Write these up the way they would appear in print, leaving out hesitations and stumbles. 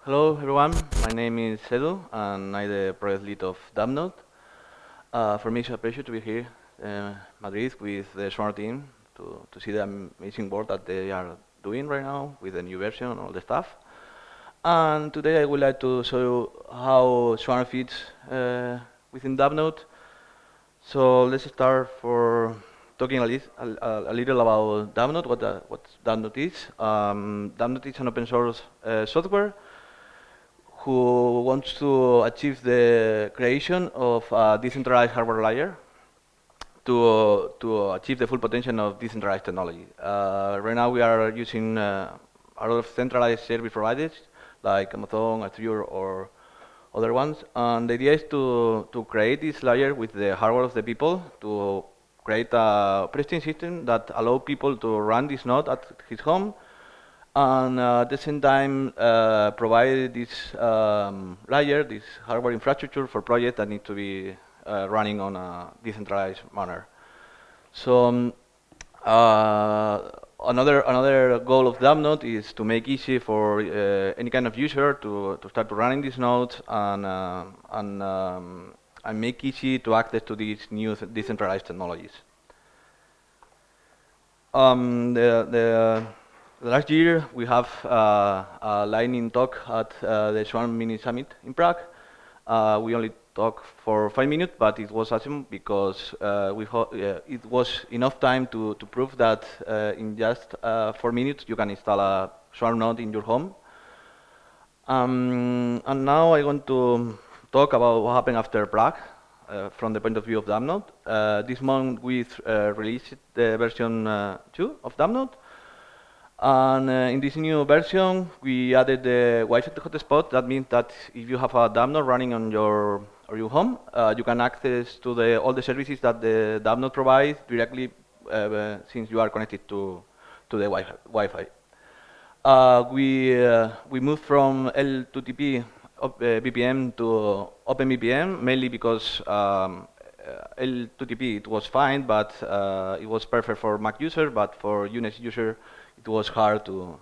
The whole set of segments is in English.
Hello everyone, my name is Edu and I'm the project lead of DAppNode. For me it's a pleasure to be here in Madrid with the Swarm team to see the amazing work that they are doing right now with the new version and all the stuff. And today I would like to show you how Swarm fits within DAppNode. So let's start for talking a little about DAppNode, what DAppNode is. DAppNode is an open source software who wants to achieve the creation of a decentralized hardware layer to achieve the full potential of decentralized technology. Right now we are using a lot of centralized service providers like Amazon, Azure, or other ones. And the idea is to create this layer with the hardware of the people to create a operating system that allow people to run this node at his home and at the same time provide this layer, this hardware infrastructure for projects that need to be running on a decentralized manner. So another goal of DAppNode is to make easy for any kind of user to start running these nodes and make easy to access to these new decentralized technologies. The last year we have a lightning talk at the Swarm Mini Summit in Prague. We only talked for 5 minutes, but it was awesome because it was enough time to prove that in just 4 minutes you can install a Swarm node in your home. And now I want to talk about what happened after Prague from the point of view of DAppNode. This month we released the version 2 of DAppNode. And in this new version, we added the Wi-Fi hotspot. That means that if you have a DAppNode running on your home, you can access to all the services that the DAppNode provides directly since you are connected to the Wi-Fi. We moved from L2TP VPN to OpenVPN mainly because L2TP it was fine, but it was perfect for Mac users, but for Unix user it was hard to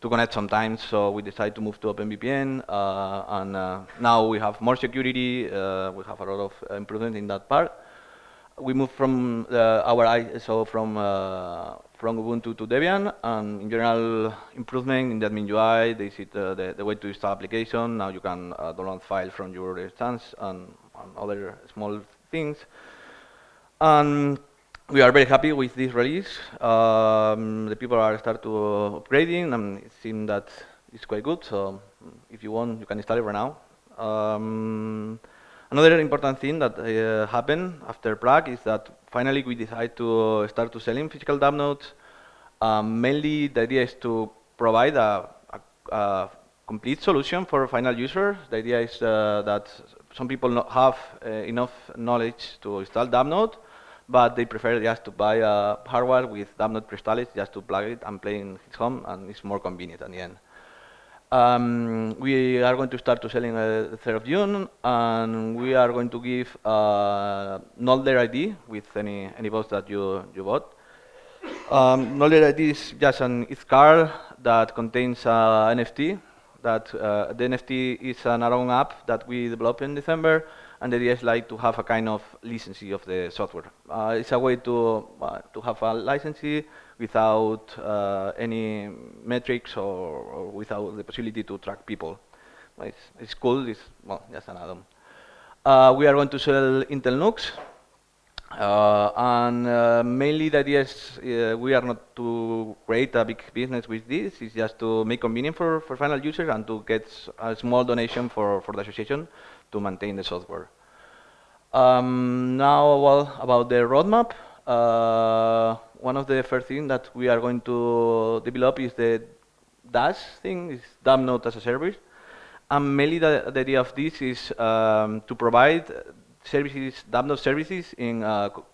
connect sometimes. So we decided to move to OpenVPN, and now we have more security. We have a lot of improvement in that part. We moved from our ISO from Ubuntu to Debian, and in general improvement in the admin UI. They see the way to install application. Now you can download files from your instance and other small things. And we are very happy with this release. The people are start to upgrading, and it seems that it's quite good. So if you want, you can install it right now. Another important thing that happened after Prague is that finally we decided to start to selling physical DAppNodes. Mainly the idea is to provide a complete solution for final users. The idea is that some people not have enough knowledge to install DAppNode, but they prefer just to buy a hardware with DAppNode pre-installed just to plug it and play in his home, and it's more convenient at the end. We are going to start to selling the 3rd of June, and we are going to give Nolder ID with any box that you bought. Nolder ID is just an ETH card that contains an NFT. That the NFT is an our own app that we developed in December, and the idea is like to have a kind of licensee of the software. It's a way to have a licensee without any metrics or without the possibility to track people. It's cool. It's just an add-on. We are going to sell Intel NUCs. Mainly the idea is we are not to create a big business with this. It's just to make convenient for final users and to get a small donation for the association to maintain the software. Now, well, about the roadmap. One of the first things that we are going to develop is the DaaS thing, is DAppNode as a service. And mainly the idea of this is to provide services, DAppNode services in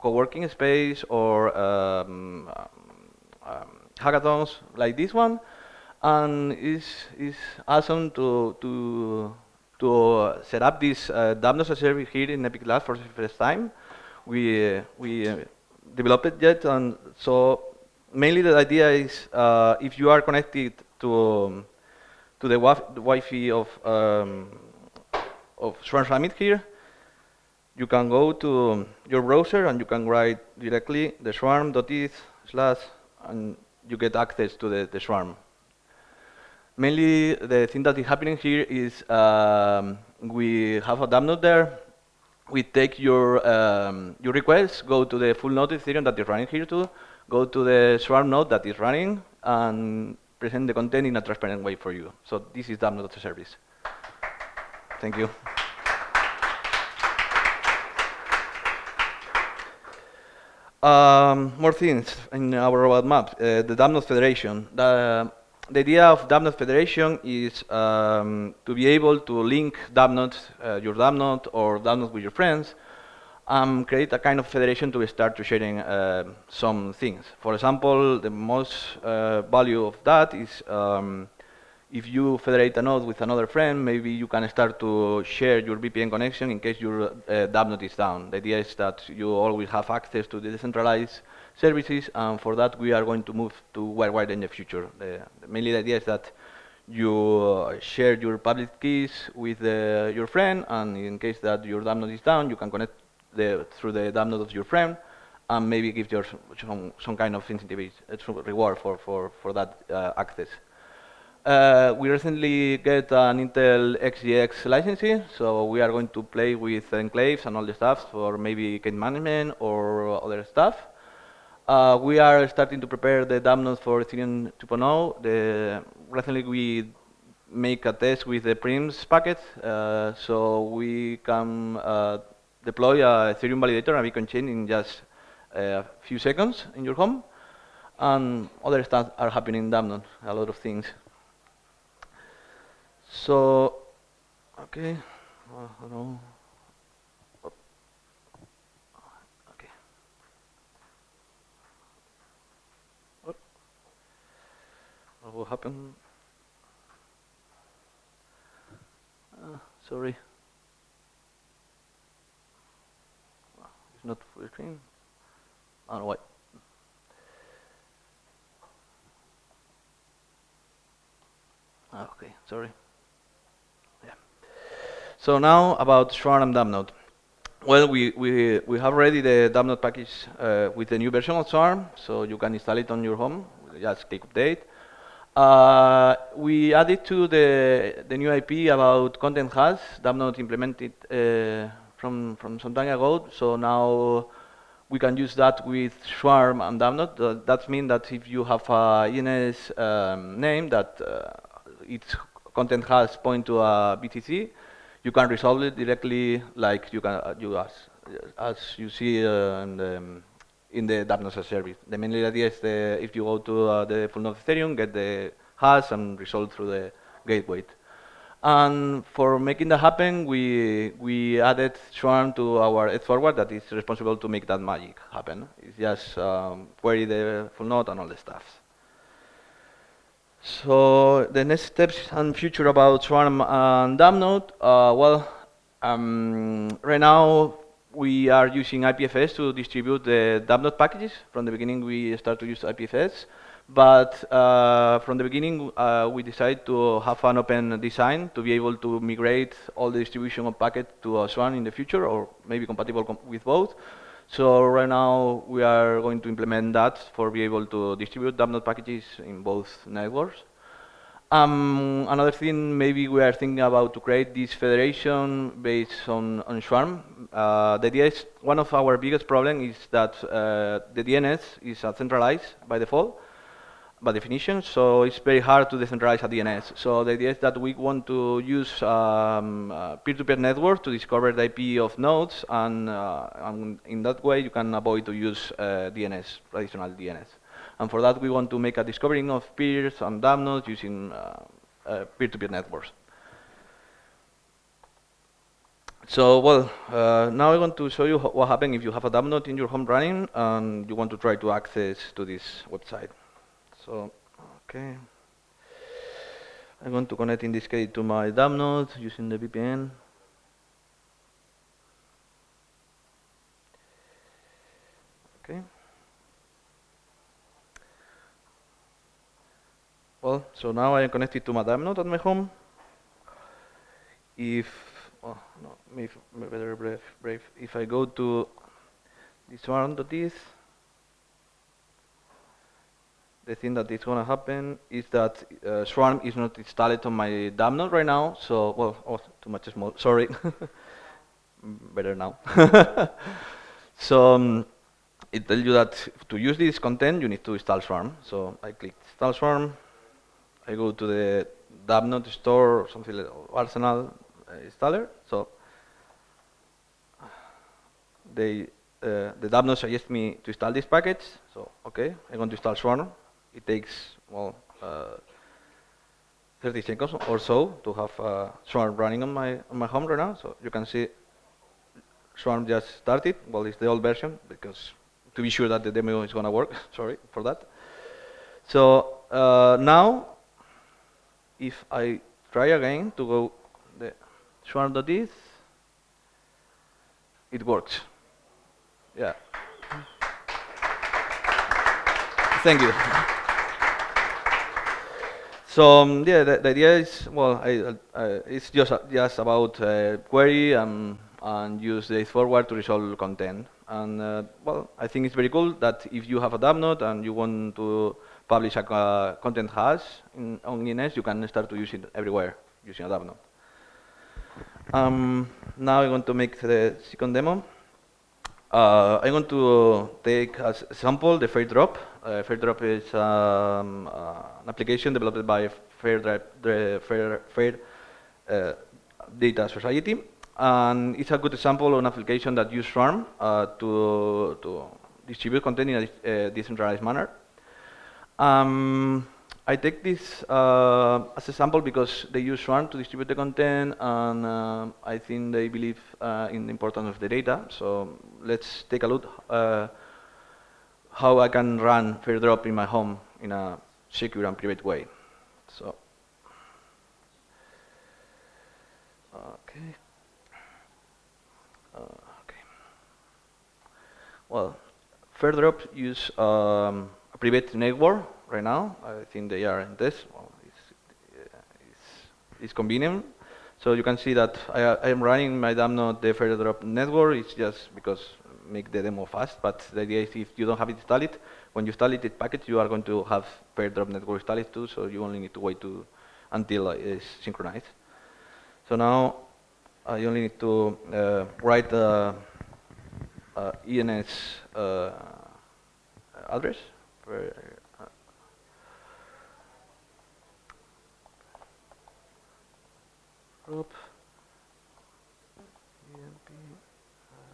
co-working space or hackathons like this one, and it's awesome to set up this DAppNode as a service here in Epic Labs for the first time. We developed it yet, and so mainly the idea is if you are connected to to the Wi-Fi of Swarm Summit here. You can go to your browser and you can write directly the swarm.eth/ and you get access to the swarm. Mainly, the thing that is happening here is we have a DAppNode there. We take your request, go to the full node Ethereum that is running here too, go to the swarm node that is running, and present the content in a transparent way for you. So this is DAppNode as a service. Thank you. More things in our roadmap. The DAppNode Federation. The idea of DAppNode Federation is to be able to link DAppNode, your DAppNode or DAppNode with your friends, create a kind of federation to start to sharing some things. For example, the most value of that is if you federate a node with another friend, maybe you can start to share your VPN connection in case your DAppNode is down. The idea is that you always have access to the decentralized services, and for that we are going to move to worldwide in the future. Mainly the idea is that you share your public keys with your friend, and in case that your DAppNode is down, you can connect through the DAppNode of your friend, and maybe give your some kind of incentive, reward for that access. We recently get an Intel XGX licensing, so we are going to play with enclaves and all the stuff for maybe key management or other stuff. We are starting to prepare the DAppNode for Ethereum 2.0. Recently we make a test with the Prims packet, so we can deploy a Ethereum validator and beacon chain in just a few seconds in your home. And other stuff are happening in DAppNode, a lot of things. So, okay, I don't know. Okay. What will happen? Sorry. It's not full screen. I don't know why. Okay, sorry. Yeah. So now about Swarm and DAppNode. Well, we have already the DAppNode package with the new version of Swarm, so you can install it on your home. Just click update. We added to the new IP about content hash. DAppNode implemented from some time ago, so now we can use that with Swarm and DAppNode. That means that if you have a ENS name that its content hash point to a BTC, you can resolve it directly, like you can as you see in the DAppNode as a service. The main idea is if you go to the full node Ethereum, get the hash and resolve through the gateway. And for making that happen, we added Swarm to our edge forward that is responsible to make that magic happen. It's just query the full node and all the stuff. So the next steps and future about Swarm and DAppNode, right now we are using IPFS to distribute the DAppNode packages. From the beginning we start to use IPFS, but from the beginning we decided to have an open design to be able to migrate all the distribution of packets to Swarm in the future, or maybe compatible with both. So right now we are going to implement that for be able to distribute DAppNode packages in both networks. Another thing, maybe we are thinking about to create this federation based on Swarm. The idea is one of our biggest problems is that the DNS is centralized by default, by definition, so it's very hard to decentralize a DNS. So the idea is that we want to use peer-to-peer network to discover the IP of nodes, and in that way you can avoid to use DNS, traditional DNS. And for that we want to make a discovering of peers and DAppNode using peer-to-peer networks. So, well, now I want to show you what happens if you have a DAppNode in your home running and you want to try to access to this website. So, okay. I'm going to connect in this case to my DAppNode using the VPN. Okay. Well, so now I am connected to my DAppNode at my home. If, oh, no, maybe better brave. If I go to this one.this, the thing that is going to happen is that Swarm is not installed on my DAppNode right now. So, well, oh, too much small, sorry. Better now. So it tells you that to use this content, you need to install Swarm. So I click install Swarm. I go to the DAppNode store or something like Arsenal installer. So the DAppNode suggests me to install this package. So okay, I'm going to install Swarm. It takes, well, 30 seconds or so to have Swarm running on my home right now. So you can see Swarm just started. Well, it's the old version because to be sure that the demo is going to work. Sorry for that. So now, if I try again to go the Swarm.this, it works. Yeah. Thank you. So yeah, the idea is, well, it's just about query and use the forward to resolve content. And well, I think it's very cool that if you have a DAppNode and you want to publish a content hash on ENS, you can start to use it everywhere using a DAppNode. Now I'm going to make the second demo. I'm going to take as a sample the FairDrop. FairDrop is an application developed by Fair Data Society, and it's a good example of an application that uses Swarm to distribute content in a decentralized manner. I take this as a sample because they use Swarm to distribute the content, and I think they believe in the importance of the data. So let's take a look how I can run FairDrop in my home in a secure and private way. So, okay. Okay. Well, FairDrop use a private network right now. I think they are in this. Well, it's convenient. So you can see that I am running my DAppNode the FairDrop network. It's just because make the demo fast. But the idea is if you don't have it installed, when you install it package, you are going to have FairDrop network installed too. So you only need to wait until it's synchronized. So now you only need to write the ENS address. Group.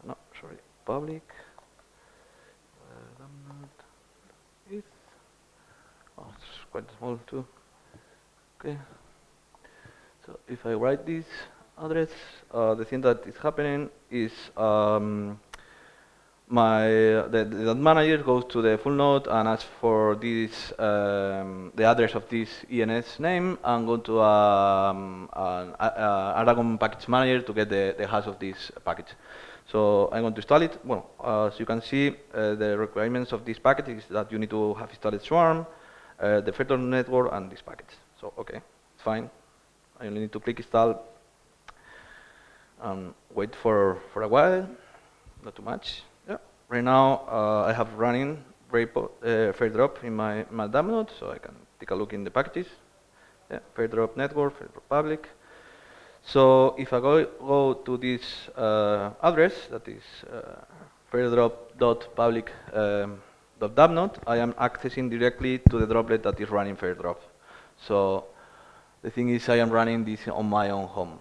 No, sorry, public. Is. Oh, it's quite small too. Okay. So if I write this address, the thing that is happening is the manager goes to the full node and asks for this the address of this ENS name and go to Aragon package manager to get the hash of this package. So I'm going to install it. Well, as you can see, the requirements of this package is that you need to have installed Swarm, the FairDrop network, and this package. So okay, it's fine. I only need to click install and wait for a while, not too much. Yeah. Right now I have running FairDrop in my DAppNode, so I can take a look in the packages. Yeah, FairDrop network, FairDrop public. So if I go to this address, that is FairDrop.public.DAppNode, I am accessing directly to the droplet that is running FairDrop. So the thing is, I am running this on my own home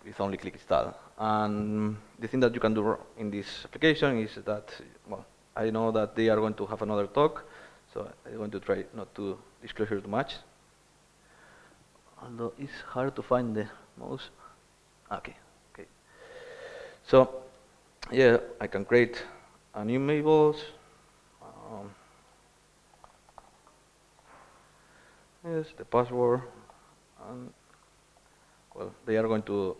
with only click install. And the thing that you can do in this application is that, well, I know that they are going to have another talk, so I'm going to try not to disclose here too much. Although it's hard to find the mouse. Okay. So, yeah, I can create a new Mables. Yes, the password. And, well, they are going to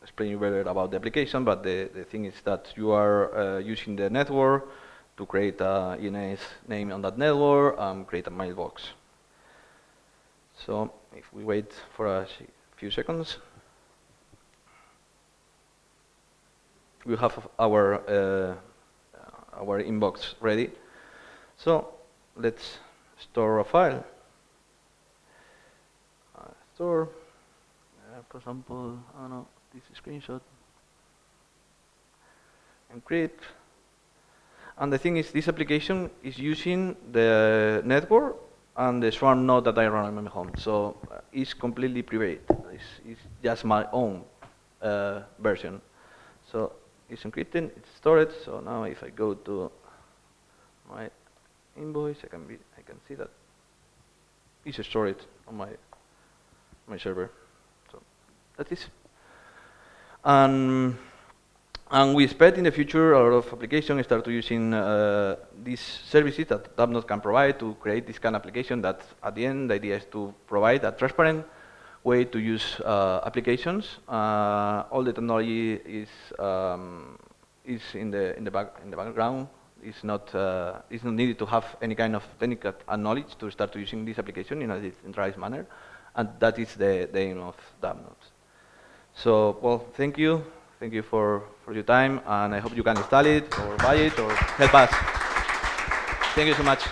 explain you better about the application, but the thing is that you are using the network to create a ENS name on that network and create a mailbox. So if we wait for a few seconds, we have our inbox ready. So let's store a file. Store, for example, I don't know, this screenshot. Encrypt. And the thing is, this application is using the network and the Swarm node that I run on my home. So it's completely private. It's just my own version. So it's encrypted, it's stored. So now if I go to my invoice, I can see that it's stored on my server. So that is. And we expect in the future a lot of applications start to using these services that DAppNode can provide to create this kind of application that at the end the idea is to provide a transparent way to use applications. All the technology is in the background. It's not needed to have any kind of technical knowledge to start to using this application in a decentralized manner, and that is the aim of DAppNode. So, well, thank you. Thank you for your time, and I hope you can install it or buy it or help us. Thank you so much.